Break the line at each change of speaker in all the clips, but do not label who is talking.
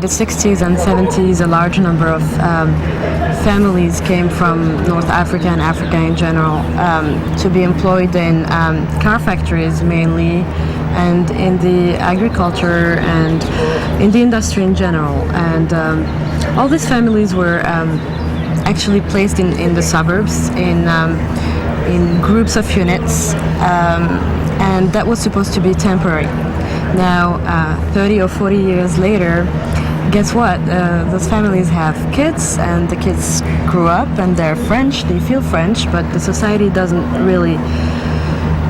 the 60s and 70s, a large number of families came from North Africa and Africa in general to be employed in car factories mainly, and in the agriculture and in the industry in general. And all these families were actually placed in the suburbs in groups of units, and that was supposed to be temporary. Now, 30 or 40 years later, guess what? Those families have kids, and the kids grew up and they're French, they feel French, but the society doesn't really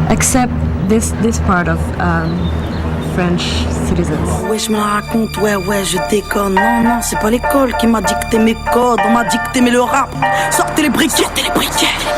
accept this part of French citizens.
Ouais, je me la raconte, ouais, je déconne. Non, c'est pas l'école qui m'a dicté mes codes. On m'a dicté, mais le rap, sortez les briquets.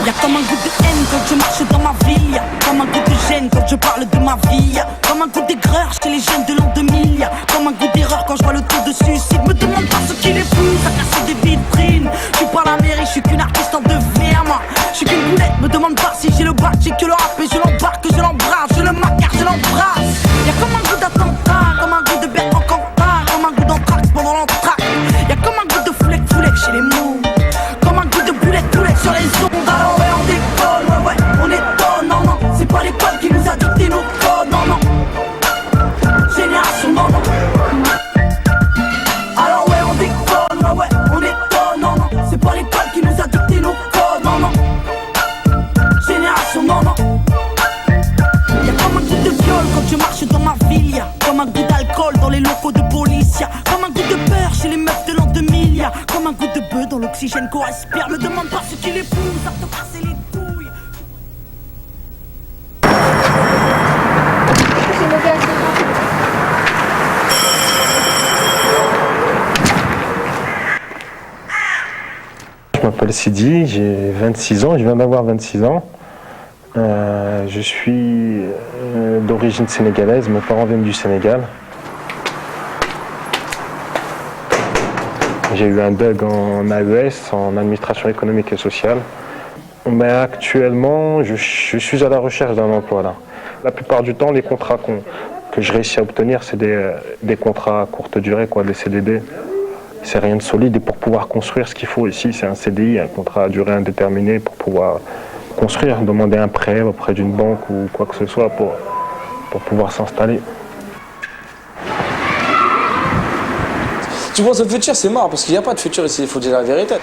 Y'a comme un goût de haine quand je marche dans ma ville. Y'a comme un goût de gêne quand je parle de ma vie. Y'a comme un goût d'aigreur chez les jeunes de l'an 2000. Y'a comme un goût d'erreur quand je vois le taux de suicide. Me demande pas ce qui les pousse à casser des vitrines. Je suis pas la mairie, je suis qu'une artiste en devenir. Moi, je suis qu'une boulette, me demande pas si j'ai le bac. J'ai que le rap et je l'embarque, je l'embrasse. Je le macar, je l'embrasse. Y'a comme un goût d'attentat, comme un goût de Bertrand Cantat, comme un goût d'anthrax pendant l'entraque. Y'a comme un goût de foulec chez les mots, comme un goût de boulette sur les ondes. Alors ouais, on déconne, ouais, on étonne. Non, c'est pas l'école qui nous a dicté nos codes. Non, génération, non. Alors ouais, on déconne, ouais, on étonne. Non, c'est pas l'école qui nous a dicté nos codes. Non, génération, non. Y'a comme un goût de viol quand je marche dans ma ville. Y'a comme un goût d'alcool dans les locaux de police. Y'a comme un goût de peur chez les meufs de l'an 2000. Y'a comme un goût de bœuf dans l'oxygène qu'on respire. Me demande pas ce qui les pousse à te casser les couilles.
Je m'appelle Sidi, j'ai 26 ans, je viens d'avoir 26 ans. Je suis d'origine sénégalaise, mes parents viennent du Sénégal. J'ai eu un DUG en AES, en administration économique et sociale. Mais actuellement, je suis à la recherche d'un emploi là. La plupart du temps, les contrats que je réussis à obtenir, c'est des contrats à courte durée, des CDD. C'est rien de solide, et pour pouvoir construire ce qu'il faut ici, c'est un CDI, un contrat à durée indéterminée pour pouvoir construire, demander un prêt auprès d'une banque ou quoi que ce soit pour pouvoir s'installer.
Tu penses au futur, c'est mort, parce qu'il n'y a pas de futur ici, il faut dire la vérité.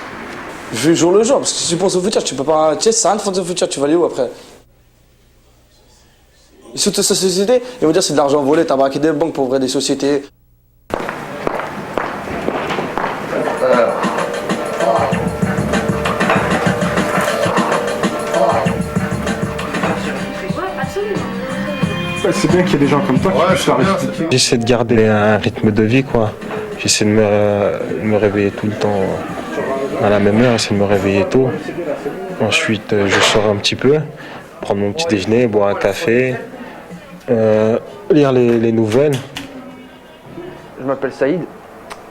Je vis jour le jour, parce que si tu penses au futur, tu peux pas. Tu sais, ça rien de penser au futur, tu vas aller où après? Et surtout cette société, ils vont dire c'est de l'argent volé, t'as braqué des banques pour ouvrir des sociétés.
C'est bien qu'il y ait des gens comme toi qui puissent leur expliquer.
J'essaie de garder un rythme de vie, J'essaie de me réveiller tout le temps à la même heure, j'essaie de me réveiller tôt. Ensuite, je sors un petit peu, prendre mon petit déjeuner, boire un café, lire les nouvelles.
Je m'appelle Saïd,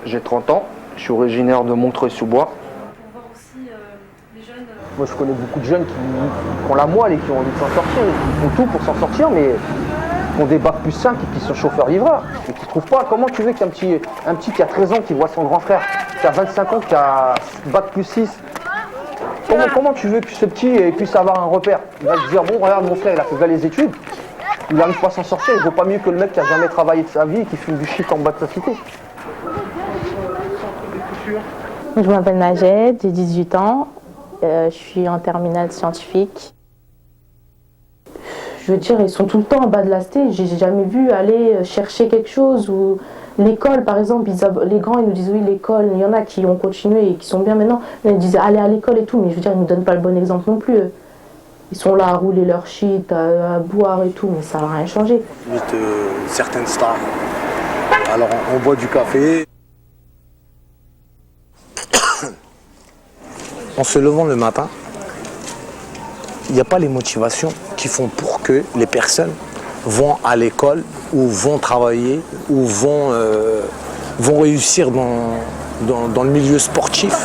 j'ai 30 ans, je suis originaire de Montreuil-sous-Bois. Moi je connais beaucoup de jeunes qui ont la moelle et qui ont envie de s'en sortir, ils font tout pour s'en sortir, mais qui ont des bacs plus 5 et qui sont chauffeurs-livreurs, et qui ne trouvent pas. Comment tu veux qu'un petit qui a 13 ans, qui voit son grand frère, qui a 25 ans, qui a bac plus 6, comment tu veux que ce petit puisse avoir un repère? Il va se dire, bon regarde mon frère, il a fait les études, il n'arrive pas à s'en sortir, il vaut pas mieux que le mec qui a jamais travaillé de sa vie et qui fume du shit en bas de sa cité.
Je m'appelle Majed, j'ai 18 ans, je suis en terminale scientifique. Je veux dire, ils sont tout le temps en bas de la cité. J'ai jamais vu aller chercher quelque chose. Ou l'école, par exemple, les grands, ils nous disent oui, l'école. Il y en a qui ont continué et qui sont bien maintenant. Ils disent allez à l'école et tout, mais je veux dire, ils ne nous donnent pas le bon exemple non plus. Ils sont là à rouler leur shit, à boire et tout, mais ça va rien changer.
Juste certaines stars. Alors, on boit du café. En se levant le matin, il n'y a pas les motivations qui font pour que les personnes vont à l'école ou vont travailler ou vont réussir dans le milieu sportif.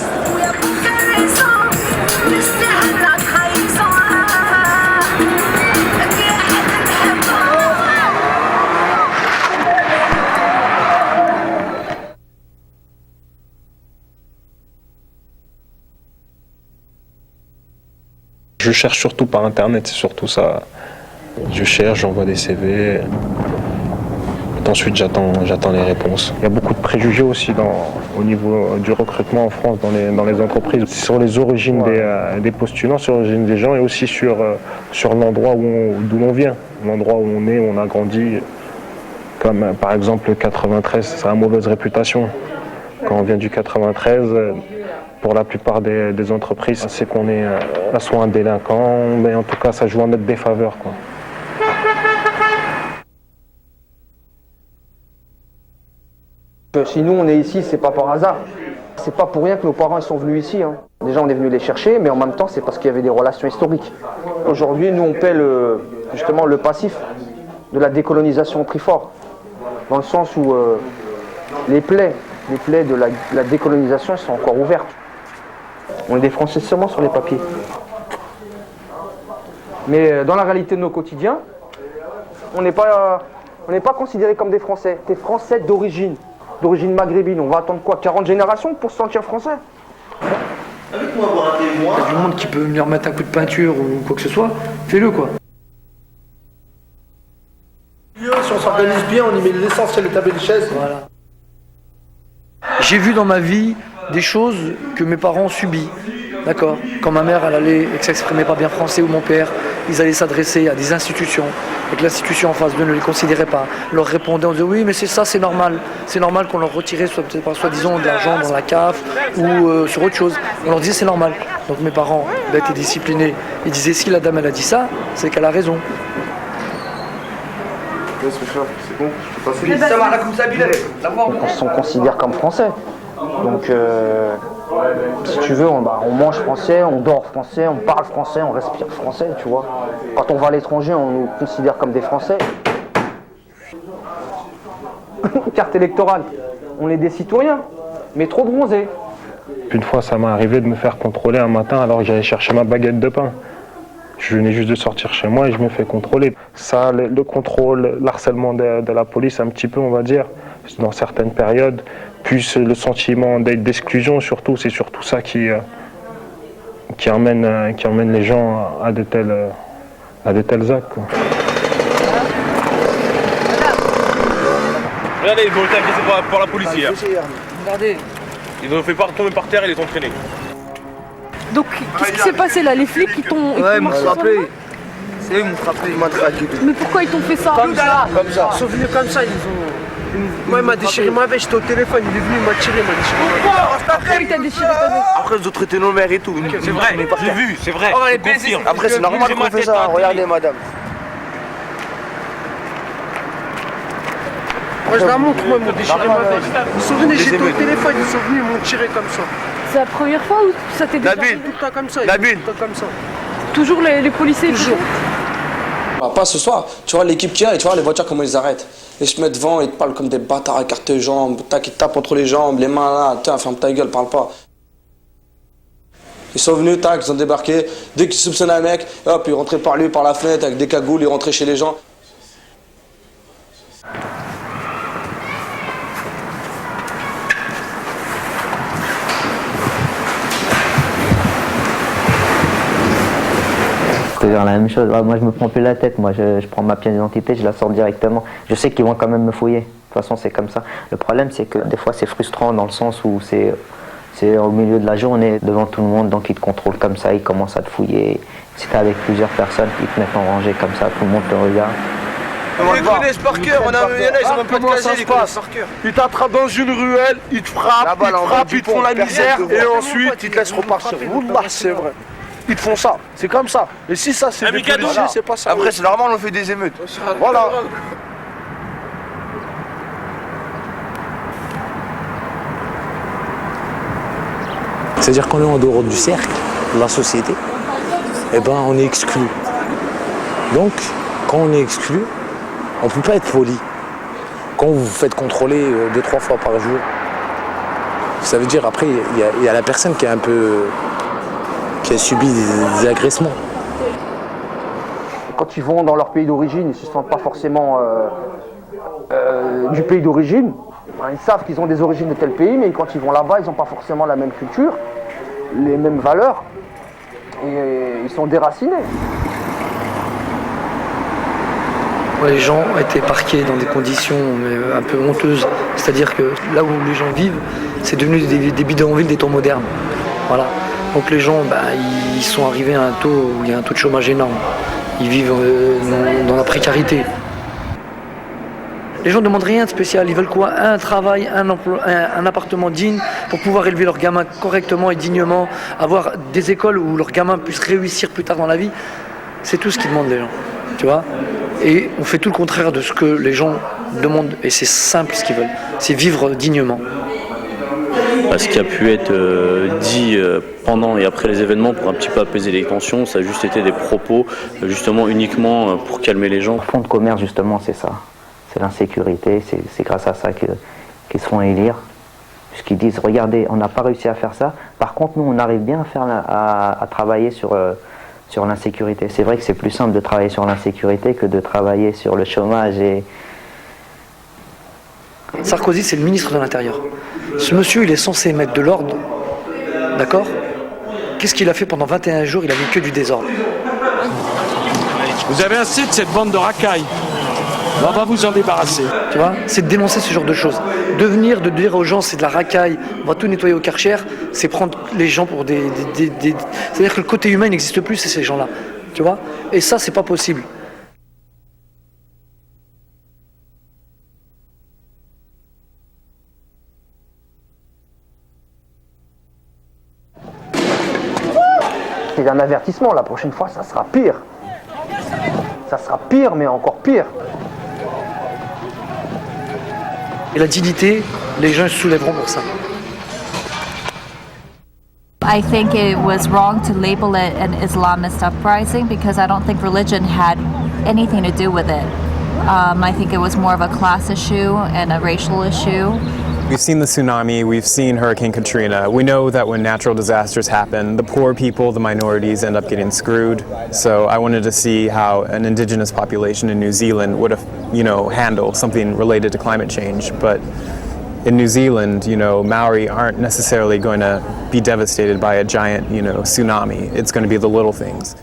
je cherche surtout par internet, c'est surtout ça. Je cherche, j'envoie des CV. Ensuite, j'attends les réponses. Il y a beaucoup de préjugés aussi au niveau du recrutement en France dans les entreprises, sur les origines des postulants, sur l'origine des gens et aussi sur l'endroit d'où l'on vient, l'endroit où on est, où on a grandi. Comme par exemple le 93, ça a une mauvaise réputation. Quand on vient du 93, pour la plupart des entreprises, c'est qu'on est soit un délinquant, mais en tout cas ça joue en notre défaveur, quoi.
Si nous on est ici, c'est pas par hasard. C'est pas pour rien que nos parents ils sont venus ici. Hein. Déjà on est venu les chercher, mais en même temps c'est parce qu'il y avait des relations historiques. Aujourd'hui nous on paie justement le passif de la décolonisation au prix fort. Dans le sens où les plaies de la décolonisation sont encore ouvertes. On est des Français seulement sur les papiers. Mais dans la réalité de nos quotidiens, on n'est pas considérés comme des Français. Des Français d'origine maghrébine. On va attendre quoi, 40 générations pour se sentir français?
Avec-moi boire un thé, moi.
T'as du monde qui peut venir mettre un coup de peinture ou quoi que ce soit, fais-le quoi.
Si on s'organise bien, on y met l'essentiel, les tables et les chaises.
Voilà. J'ai vu dans ma vie des choses que mes parents ont subies. D'accord. Quand ma mère elle allait et que ça s'exprimait pas bien français ou mon père, ils allaient s'adresser à des institutions et que l'institution en face d'eux ne les considérait pas. Leur répondaient, on disait oui mais c'est ça, c'est normal. C'est normal qu'on leur retirait soi-disant de l'argent dans la CAF ou sur autre chose. On leur disait c'est normal. Donc mes parents étaient disciplinés. Ils disaient si la dame elle a dit ça, c'est qu'elle a raison.
C'est bon, je peux passer.
On considère comme français. Donc si tu veux, on mange français, on dort français, on parle français, on respire français, tu vois. Quand on va à l'étranger, on nous considère comme des Français. Carte électorale, on est des citoyens, mais trop bronzés.
Une fois, ça m'est arrivé de me faire contrôler un matin alors que j'allais chercher ma baguette de pain. Je venais juste de sortir chez moi et je me fais contrôler. Ça, le contrôle, l'harcèlement de la police, un petit peu, on va dire, dans certaines périodes, plus le sentiment d'exclusion, surtout, c'est surtout ça qui emmène les gens à de tels actes, quoi.
Regardez, ils ont été agressés par la police hier.
Regardez.
Ils ont fait tomber par terre et les ont traînés.
Donc, qu'est-ce qui s'est passé là? Les flics qui t'ont...
Ouais, ils m'ont frappé. C'est eux, ils m'ont frappé. Ils m'ont traqué.
Mais pourquoi ils t'ont fait ça?
Comme ça. Ils sont venus comme ça, ils ont... Moi, il m'a déchiré ma veste, j'étais au téléphone, il est venu, il m'a tiré,
Pourquoi il t'a déchiré ta veste?
Après, ils ont traité nos mères et tout.
C'est vrai, j'ai vu, c'est vrai.
Après, c'est normal qu'on fait ça, regardez, madame. Moi, je la montre, moi, ils m'ont déchiré ma veste. Ils sont venus, j'étais au téléphone, ils sont venus, ils m'ont tiré comme ça.
C'est la première fois ou ça t'est déjà arrivé?
Tout le temps comme ça,
Toujours les policiers?
Toujours.
Pas ce soir, tu vois l'équipe qu'il y a et tu vois les voitures comment ils arrêtent. Ils se mettent devant, ils te parlent comme des bâtards à carte jambes, ils te tapent entre les jambes, les mains là, tiens, ferme ta gueule, parle pas. Ils sont venus, tac, ils ont débarqué, dès qu'ils soupçonnent un mec, hop, ils rentraient par lui, par la fenêtre, avec des cagoules, ils rentraient chez les gens.
C'est-à-dire la même chose. Moi, je me prends plus la tête. Moi, je prends ma pièce d'identité, je la sors directement. Je sais qu'ils vont quand même me fouiller. De toute façon, c'est comme ça. Le problème, c'est que des fois, c'est frustrant dans le sens où c'est au milieu de la journée, devant tout le monde, donc ils te contrôlent comme ça, ils commencent à te fouiller. Si t'es avec plusieurs personnes, ils te mettent en rangée comme ça, tout le monde te regarde.
Ils connaissent par cœur, il y en a, ils ont même pas de casier, ils connaissent par cœur. Ils t'attrapent dans une ruelle, ils te frappent, ils te font la misère, et ensuite ils te laissent repartir. Wallah, c'est vrai. Ils te font ça, c'est comme ça. Et si ça c'est des policiers, c'est pas ça. Après c'est normal, on fait des émeutes. Voilà.
C'est-à-dire qu'on est en dehors du cercle de la société, et ben on est exclu. Donc, quand on est exclu, on ne peut pas être poli. Quand vous vous faites contrôler 2-3 fois par jour, ça veut dire après, il y a la personne qui a subi des agressements.
Quand ils vont dans leur pays d'origine, ils ne se sentent pas forcément du pays d'origine. Ils savent qu'ils ont des origines de tel pays, mais quand ils vont là-bas, ils n'ont pas forcément la même culture, les mêmes valeurs. Et ils sont déracinés.
Les gens étaient parqués dans des conditions un peu honteuses. C'est-à-dire que là où les gens vivent, c'est devenu des bidonvilles des temps modernes. Voilà. Donc les gens, ils sont arrivés à un taux où il y a un taux de chômage énorme. Ils vivent dans la précarité. Les gens ne demandent rien de spécial, ils veulent quoi? Un travail, un emploi, un appartement digne pour pouvoir élever leurs gamins correctement et dignement, avoir des écoles où leurs gamins puissent réussir plus tard dans la vie. C'est tout ce qu'ils demandent les gens, tu vois. Et on fait tout le contraire de ce que les gens demandent, et c'est simple ce qu'ils veulent, c'est vivre dignement.
Ce qui a pu être dit pendant et après les événements pour un petit peu apaiser les tensions, ça a juste été des propos justement uniquement pour calmer les gens.
Le fonds de commerce justement c'est ça, c'est l'insécurité, c'est grâce à ça qu'ils se font élire. Puisqu'ils disent regardez on n'a pas réussi à faire ça, par contre nous on arrive bien à travailler sur l'insécurité. C'est vrai que c'est plus simple de travailler sur l'insécurité que de travailler sur le chômage et...
Sarkozy, c'est le ministre de l'Intérieur. Ce monsieur, il est censé mettre de l'ordre, d'accord? Qu'est-ce qu'il a fait pendant 21 jours? Il a mis que du désordre.
Vous avez assez de cette bande de racailles. On va vous en débarrasser.
Tu vois, c'est de dénoncer ce genre de choses. De dire aux gens c'est de la racaille, on va tout nettoyer au Karcher, c'est prendre les gens pour des... C'est-à-dire que le côté humain n'existe plus, c'est ces gens-là. Tu vois? Et ça, c'est pas possible.
C'est un avertissement, la prochaine fois, ça sera pire. Ça sera pire, mais encore pire.
Et la dignité, les gens se soulèveront pour ça.
I think it was wrong to label it an Islamist uprising because I don't think religion had anything to do with it. I think it was more of a class issue and a racial issue.
We've seen the tsunami, we've seen Hurricane Katrina. We know that when natural disasters happen, the poor people, the minorities end up getting screwed. So I wanted to see how an indigenous population in New Zealand would have, handle something related to climate change. But in New Zealand, Maori aren't necessarily going to be devastated by a giant, tsunami. It's going to be the little things.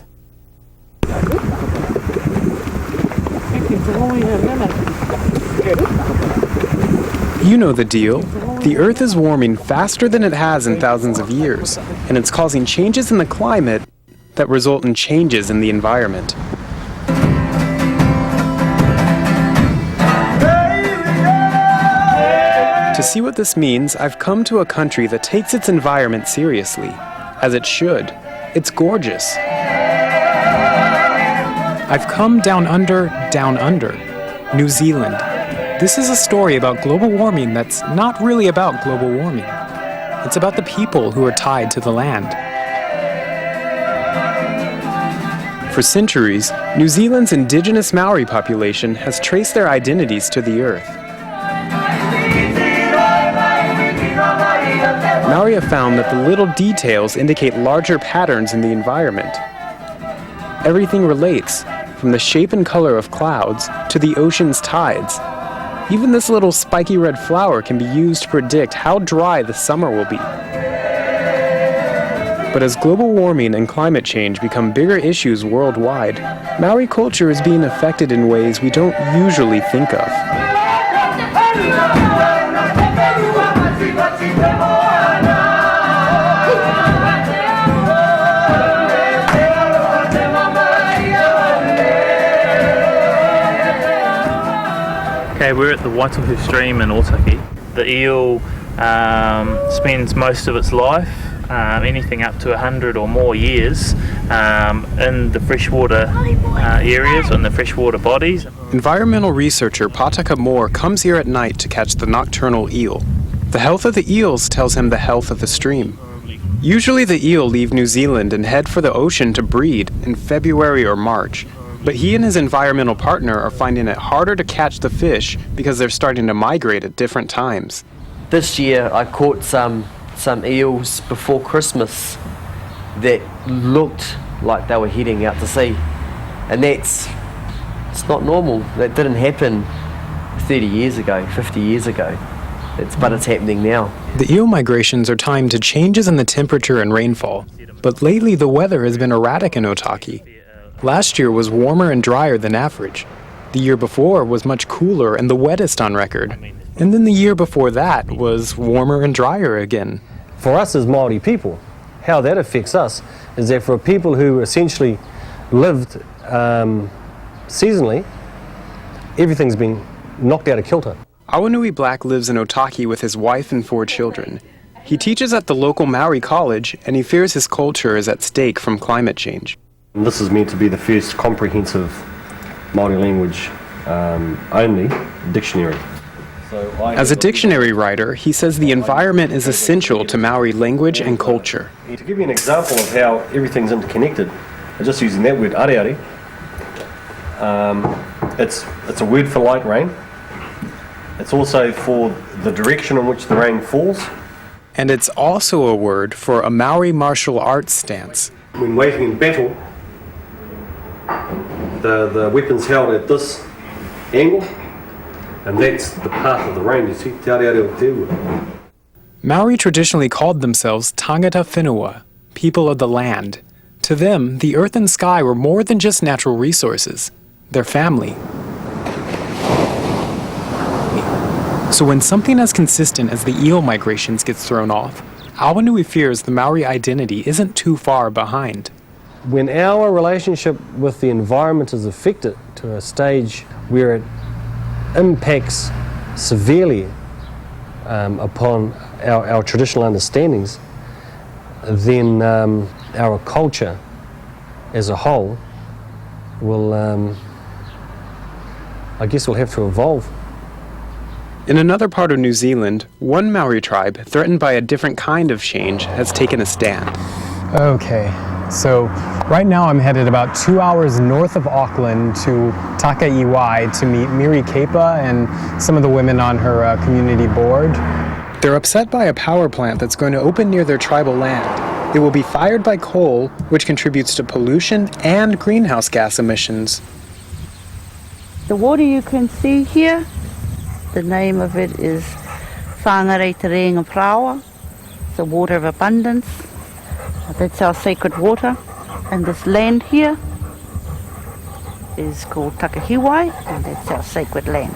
You know the deal. The Earth is warming faster than it has in thousands of years, and it's causing changes in the climate that result in changes in the environment. To see what this means, I've come to a country that takes its environment seriously, as it should. It's gorgeous. I've come down under, New Zealand. This is a story about global warming that's not really about global warming. It's about the people who are tied to the land. For centuries, New Zealand's indigenous Maori population has traced their identities to the earth. Maori have found that the little details indicate larger patterns in the environment. Everything relates, from the shape and color of clouds to the ocean's tides. Even this little spiky red flower can be used to predict how dry the summer will be. But as global warming and climate change become bigger issues worldwide, Maori culture is being affected in ways we don't usually think of.
Okay, we're at the Waitohu stream in Otaki. The eel spends most of its life, anything up to 100 or more years, in the freshwater areas, in the freshwater bodies.
Environmental researcher Pataka Moore comes here at night to catch the nocturnal eel. The health of the eels tells him the health of the stream. Usually the eel leave New Zealand and head for the ocean to breed in February or March. But he and his environmental partner are finding it harder to catch the fish because they're starting to migrate at different times.
This year I caught some eels before Christmas that looked like they were heading out to sea. And it's not normal. That didn't happen 30 years ago, 50 years ago. but it's happening now.
The eel migrations are timed to changes in the temperature and rainfall, but lately the weather has been erratic in Otaki. Last year was warmer and drier than average. The year before was much cooler and the wettest on record. And then the year before that was warmer and drier again.
For us as Māori people, how that affects us is that for people who essentially lived seasonally, everything's been knocked out of kilter.
Awanui Black lives in Otaki with his wife and 4 children. He teaches at the local Maori college, and he fears his culture is at stake from climate change.
And this is meant to be the first comprehensive Māori language only dictionary.
As a dictionary writer, he says the environment is essential to Maori language and culture.
To give you an example of how everything's interconnected, I'm just using that word, areare. It's a word for light rain. It's also for the direction in which the rain falls.
And it's also a word for a Maori martial arts stance.
When waiting in battle, the weapon's held at this angle, and that's the path of the rain, you see, te areare o te ua.
Maori traditionally called themselves Tangata Whenua, people of the land. To them, the earth and sky were more than just natural resources. They're family. So when something as consistent as the eel migrations gets thrown off, Awanui fears the Maori identity isn't too far behind.
When our relationship with the environment is affected to a stage where it impacts severely upon our traditional understandings, then our culture as a whole will, I guess, will have to evolve.
In another part of New Zealand, one Maori tribe, threatened by a different kind of change, has taken a stand. Okay, so right now I'm headed about 2 hours north of Auckland to Takaiwai to meet Miri Kepa and some of the women on her community board. They're upset by a power plant that's going to open near their tribal land. It will be fired by coal, which contributes to pollution and greenhouse gas emissions.
The water you can see here, the name of it is Whangarei Te Reinga Prawa, the water of abundance. That's our sacred water. And this land here is called Takahiwai, and that's our sacred land.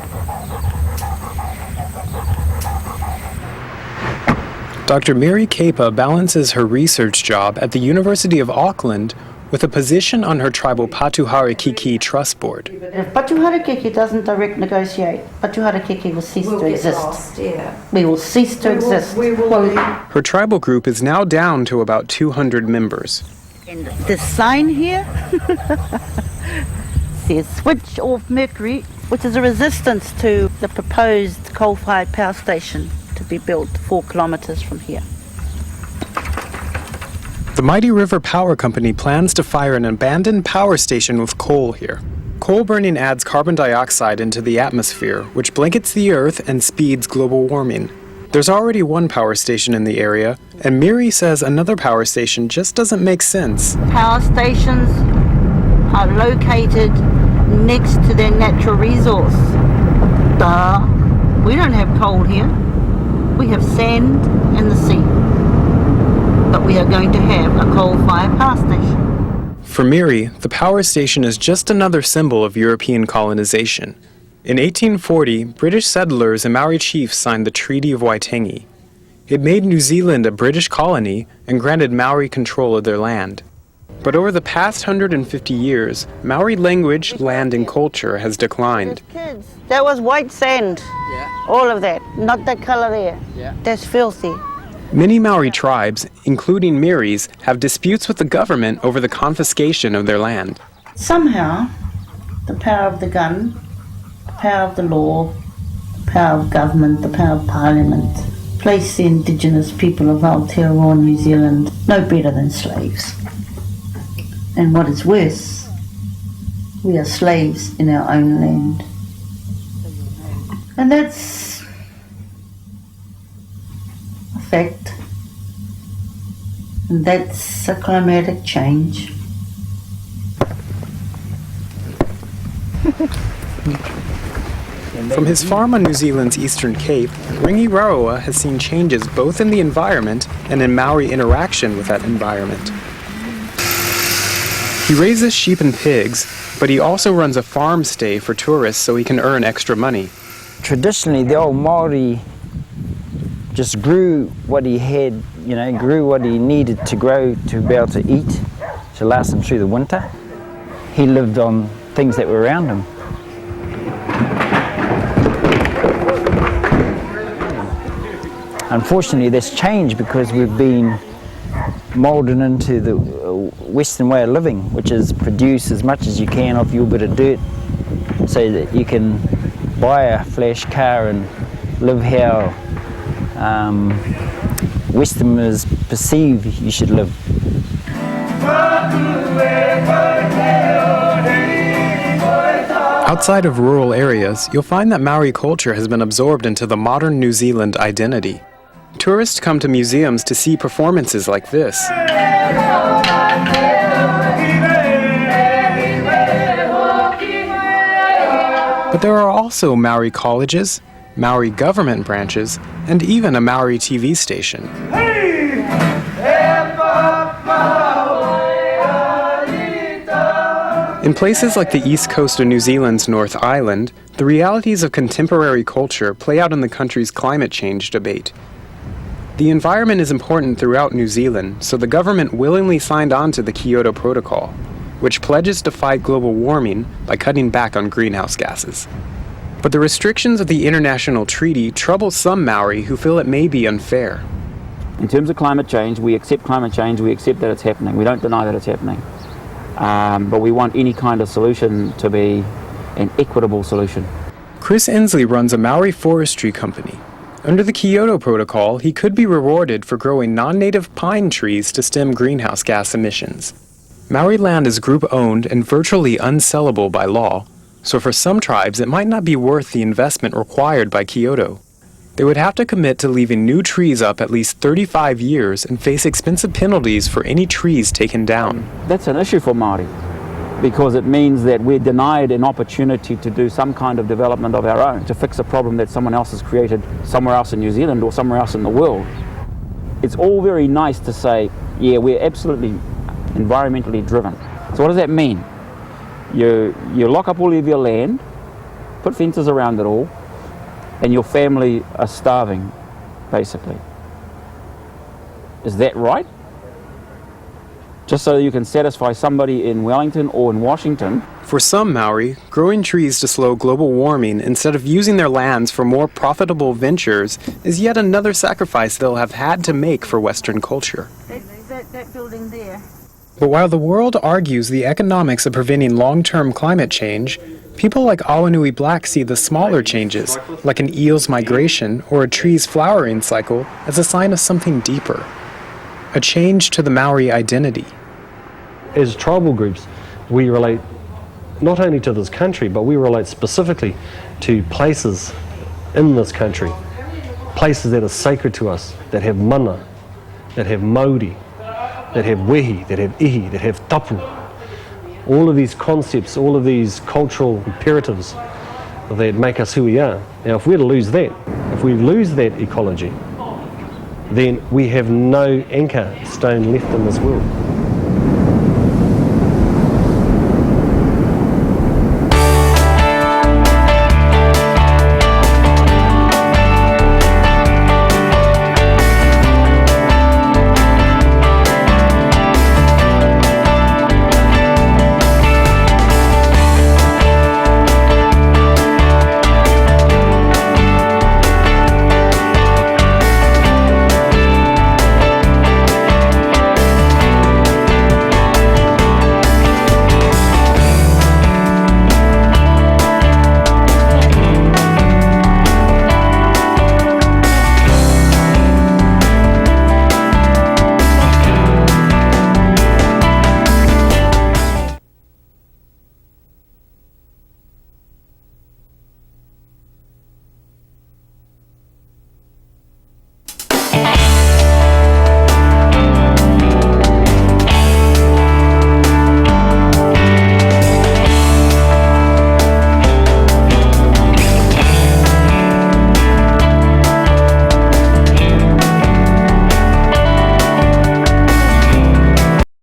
Dr. Miri Kepa balances her research job at the University of Auckland with a position on her tribal Patuhara Kiki Trust Board.
If Patuhara Kiki doesn't direct negotiate, Patuhara Kiki will cease to exist.
Lost, yeah.
We will cease to exist.
Her tribal group is now down to about 200 members.
And this sign here says switch off Mercury, which is a resistance to the proposed coal-fired power station to be built 4 kilometres from here.
The Mighty River Power Company plans to fire an abandoned power station with coal here. Coal burning adds carbon dioxide into the atmosphere, which blankets the earth and speeds global warming. There's already one power station in the area, and Miri says another power station just doesn't make sense.
Power stations are located next to their natural resource. Duh. We don't have coal here. We have sand and the sea. But we are going to have a coal-fired power station.
For Miri, the power station is just another symbol of European colonization. In 1840, British settlers and Maori chiefs signed the Treaty of Waitangi. It made New Zealand a British colony and granted Maori control of their land. But over the past 150 years, Maori language, land, and culture has declined.
Kids, that was white sand. Yeah. All of that. Not that color there. Yeah. That's filthy.
Many Maori tribes, including Miri's, have disputes with the government over the confiscation of their land.
Somehow, the power of the gun, the power of the law, the power of government, the power of parliament, place the indigenous people of Aotearoa, New Zealand, no better than slaves. And what is worse, we are slaves in our own land. And that's fact, and that's a climatic change.
From his farm on New Zealand's Eastern Cape, Ringi has seen changes both in the environment and in Maori interaction with that environment. He raises sheep and pigs, but he also runs a farm stay for tourists so he can earn extra money.
Traditionally, the old Maori just grew what he had, grew what he needed to grow to be able to eat, to last him through the winter. He lived on things that were around him. Unfortunately, that's changed because we've been moulded into the Western way of living, which is produce as much as you can off your bit of dirt so that you can buy a flash car and live how Westerners perceive you should live.
Outside of rural areas, you'll find that Maori culture has been absorbed into the modern New Zealand identity. Tourists come to museums to see performances like this. But there are also Maori colleges, Maori government branches, and even a Maori TV station. In places like the east coast of New Zealand's North Island, the realities of contemporary culture play out in the country's climate change debate. The environment is important throughout New Zealand, so the government willingly signed on to the Kyoto Protocol, which pledges to fight global warming by cutting back on greenhouse gases. But the restrictions of the international treaty trouble some Maori who feel it may be unfair.
In terms of climate change, we accept that it's happening. We don't deny that it's happening. But we want any kind of solution to be an equitable solution.
Chris Inslee runs a Maori forestry company. Under the Kyoto Protocol, he could be rewarded for growing non-native pine trees to stem greenhouse gas emissions. Maori land is group-owned and virtually unsellable by law, so for some tribes it might not be worth the investment required by Kyoto. They would have to commit to leaving new trees up at least 35 years and face expensive penalties for any trees taken down.
That's an issue for Māori, because it means that we're denied an opportunity to do some kind of development of our own, to fix a problem that someone else has created somewhere else in New Zealand or somewhere else in the world. It's all very nice to say, yeah, we're absolutely environmentally driven. So what does that mean? You lock up all of your land, put fences around it all, and your family are starving, basically. Is that right? Just so you can satisfy somebody in Wellington or in Washington.
For some Maori, growing trees to slow global warming instead of using their lands for more profitable ventures is yet another sacrifice they'll have had to make for Western culture.
That building there.
But while the world argues the economics of preventing long-term climate change, people like Awanui Black see the smaller changes, like an eel's migration or a tree's flowering cycle, as a sign of something deeper. A change to the Maori identity.
As tribal groups, we relate not only to this country, but we relate specifically to places in this country. Places that are sacred to us, that have mana, that have mauri, that have wehi, that have ihi, that have tapu. All of these concepts, all of these cultural imperatives that make us who we are. Now, if we're to lose that, if we lose that ecology, then we have no anchor stone left in this world.